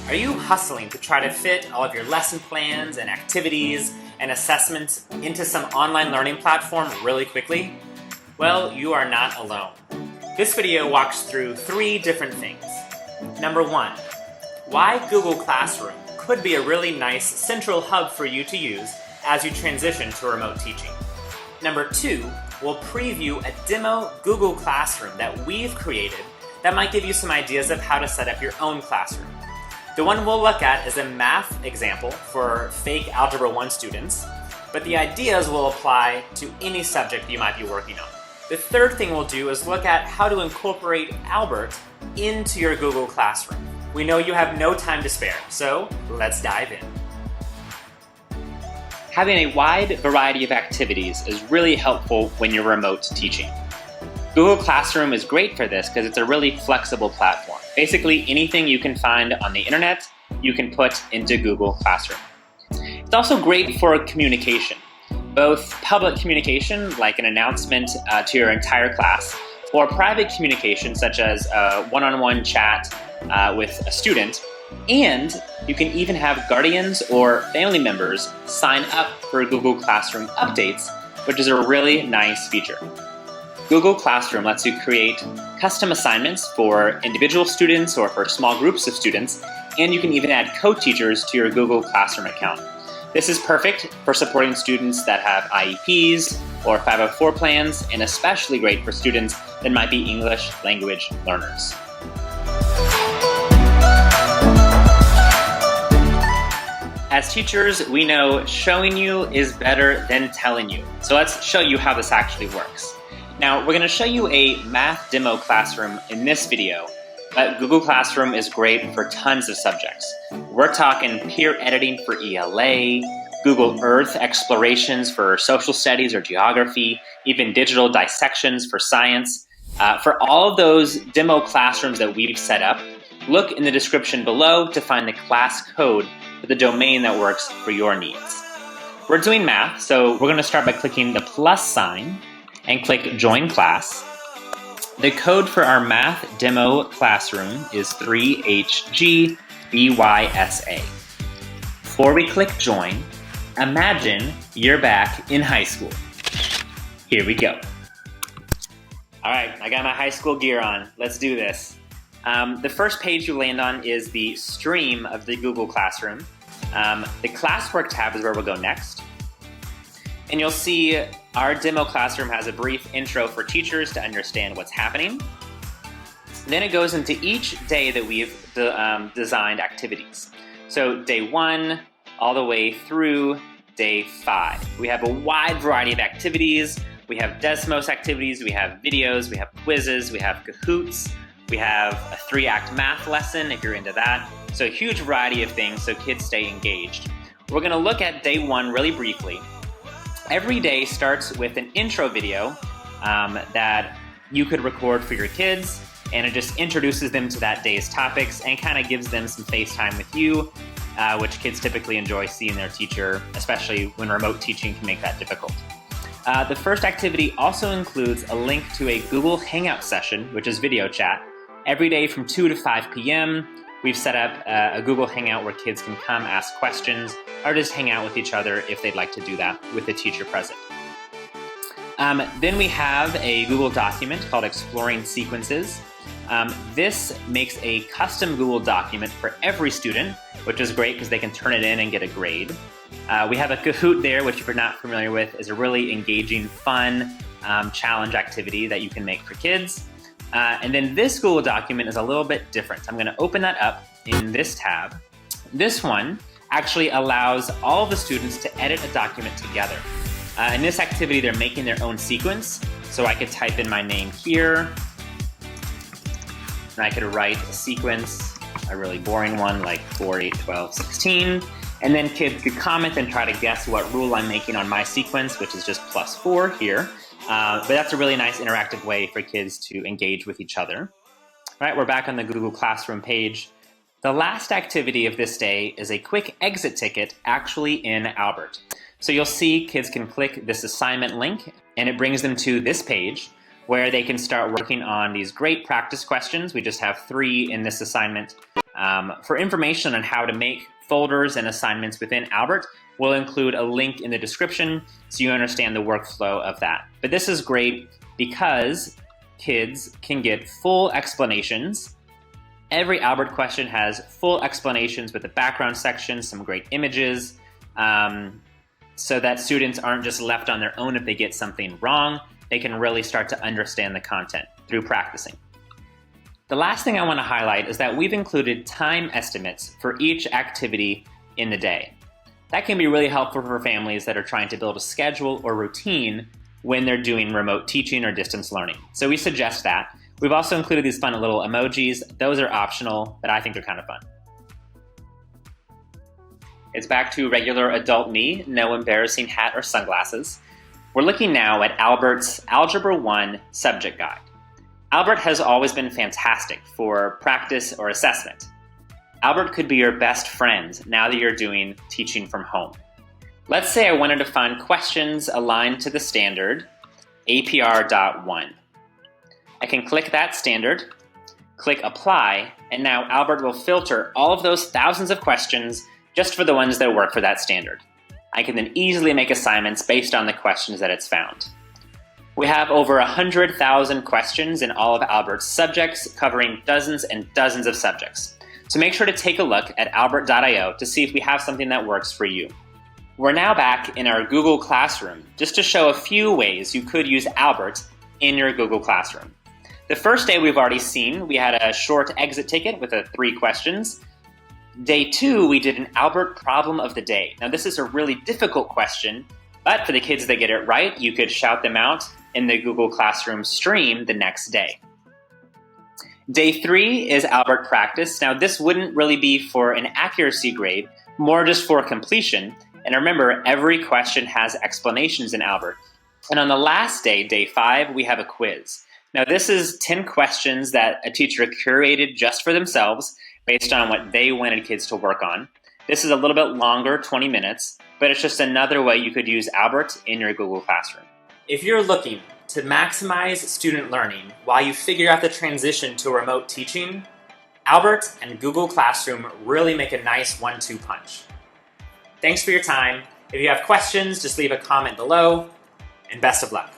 Are you hustling to try to fit all of your lesson plans and activities and assessments into some online learning platform really quickly? Well, you are not alone. This video walks through 3 different things. Number 1, why Google Classroom could be a really nice central hub for you to use as you transition to remote teaching. Number 2, we'll preview a demo Google Classroom that we've created that might give you some ideas of how to set up your own classroom. The one we'll look at is a math example for fake Algebra 1 students, but the ideas will apply to any subject you might be working on. The third thing we'll do is look at how to incorporate Albert into your Google Classroom. We know you have no time to spare, so let's dive in. Having a wide variety of activities is really helpful when you're remote teaching. Google Classroom is great for this because it's a really flexible platform. Basically, anything you can find on the internet, you can put into Google Classroom. It's also great for communication, both public communication, like an announcement to your entire class, or private communication, such as a one-on-one chat with a student. And you can even have guardians or family members sign up for Google Classroom updates, which is a really nice feature. Google Classroom lets you create custom assignments for individual students or for small groups of students, and you can even add co-teachers to your Google Classroom account. This is perfect for supporting students that have IEPs or 504 plans, and especially great for students that might be English language learners. As teachers, we know showing you is better than telling you. So let's show you how this actually works. Now, we're going to show you a math demo classroom in this video, but Google Classroom is great for tons of subjects. We're talking peer editing for ELA, Google Earth explorations for social studies or geography, even digital dissections for science. For all of those demo classrooms that we've set up, look in the description below to find the class code for the domain that works for your needs. We're doing math, so we're going to start by clicking the plus sign and click Join Class. The code for our math demo classroom is 3HGBYSA. Before we click Join, imagine you're back in high school. Here we go. All right, I got my high school gear on. Let's do this. The first page you land on is the stream of the Google Classroom. The Classwork tab is where we'll go next. And you'll see our demo classroom has a brief intro for teachers to understand what's happening. Then it goes into each day that we've designed activities. So day 1 all the way through day 5. We have a wide variety of activities. We have Desmos activities, we have videos, we have quizzes, we have Kahoots, we have a 3-act math lesson if you're into that. So a huge variety of things so kids stay engaged. We're going to look at day 1 really briefly. Every day starts with an intro video that you could record for your kids, and it just introduces them to that day's topics and kind of gives them some face time with you, which kids typically enjoy seeing their teacher, especially when remote teaching can make that difficult. The first activity also includes a link to a Google Hangout session, which is video chat. Every day from 2 to 5 p.m., we've set up a Google Hangout where kids can come ask questions or just hang out with each other if they'd like to do that with the teacher present. Then we have a Google document called Exploring Sequences. This makes a custom Google document for every student, which is great because they can turn it in and get a grade. We have a Kahoot there, which if you're not familiar with, is a really engaging, fun challenge activity that you can make for kids. And then this Google document is a little bit different. I'm going to open that up in this tab. This one actually allows all the students to edit a document together. In this activity, they're making their own sequence. So I could type in my name here, and I could write a sequence, a really boring one like 4, 8, 12, 16. And then kids could comment and try to guess what rule I'm making on my sequence, which is just +4 here. But that's a really nice interactive way for kids to engage with each other. All right, we're back on the Google Classroom page. The last activity of this day is a quick exit ticket actually in Albert. So you'll see kids can click this assignment link and it brings them to this page where they can start working on these great practice questions. We just have 3 in this assignment. For information on how to make folders and assignments within Albert, we'll include a link in the description so you understand the workflow of that. But this is great because kids can get full explanations. Every Albert question has full explanations with the background section, some great images, so that students aren't just left on their own if they get something wrong. They can really start to understand the content through practicing. The last thing I want to highlight is that we've included time estimates for each activity in the day. That can be really helpful for families that are trying to build a schedule or routine when they're doing remote teaching or distance learning. So we suggest that. We've also included these fun little emojis. Those are optional, but I think they're kind of fun. It's back to regular adult me, no embarrassing hat or sunglasses. We're looking now at Albert's Algebra 1 subject guide. Albert has always been fantastic for practice or assessment. Albert could be your best friend now that you're doing teaching from home. Let's say I wanted to find questions aligned to the standard, APR.1. I can click that standard, click Apply, and now Albert will filter all of those thousands of questions just for the ones that work for that standard. I can then easily make assignments based on the questions that it's found. We have over 100,000 questions in all of Albert's subjects, covering dozens and dozens of subjects. So make sure to take a look at albert.io to see if we have something that works for you. We're now back in our Google Classroom, just to show a few ways you could use Albert in your Google Classroom. The first day we've already seen, we had a short exit ticket with 3 questions. Day 2, we did an Albert problem of the day. Now this is a really difficult question, but for the kids that get it right, you could shout them out in the Google Classroom stream the next day. Day 3 is Albert practice. Now this wouldn't really be for an accuracy grade, more just for completion. And remember, every question has explanations in Albert. And on the last day, day 5, we have a quiz. Now this is 10 questions that a teacher curated just for themselves based on what they wanted kids to work on. This is a little bit longer, 20 minutes, but it's just another way you could use Albert in your Google Classroom. If you're looking to maximize student learning while you figure out the transition to remote teaching, Albert and Google Classroom really make a nice 1-2 punch. Thanks for your time. If you have questions, just leave a comment below, and best of luck.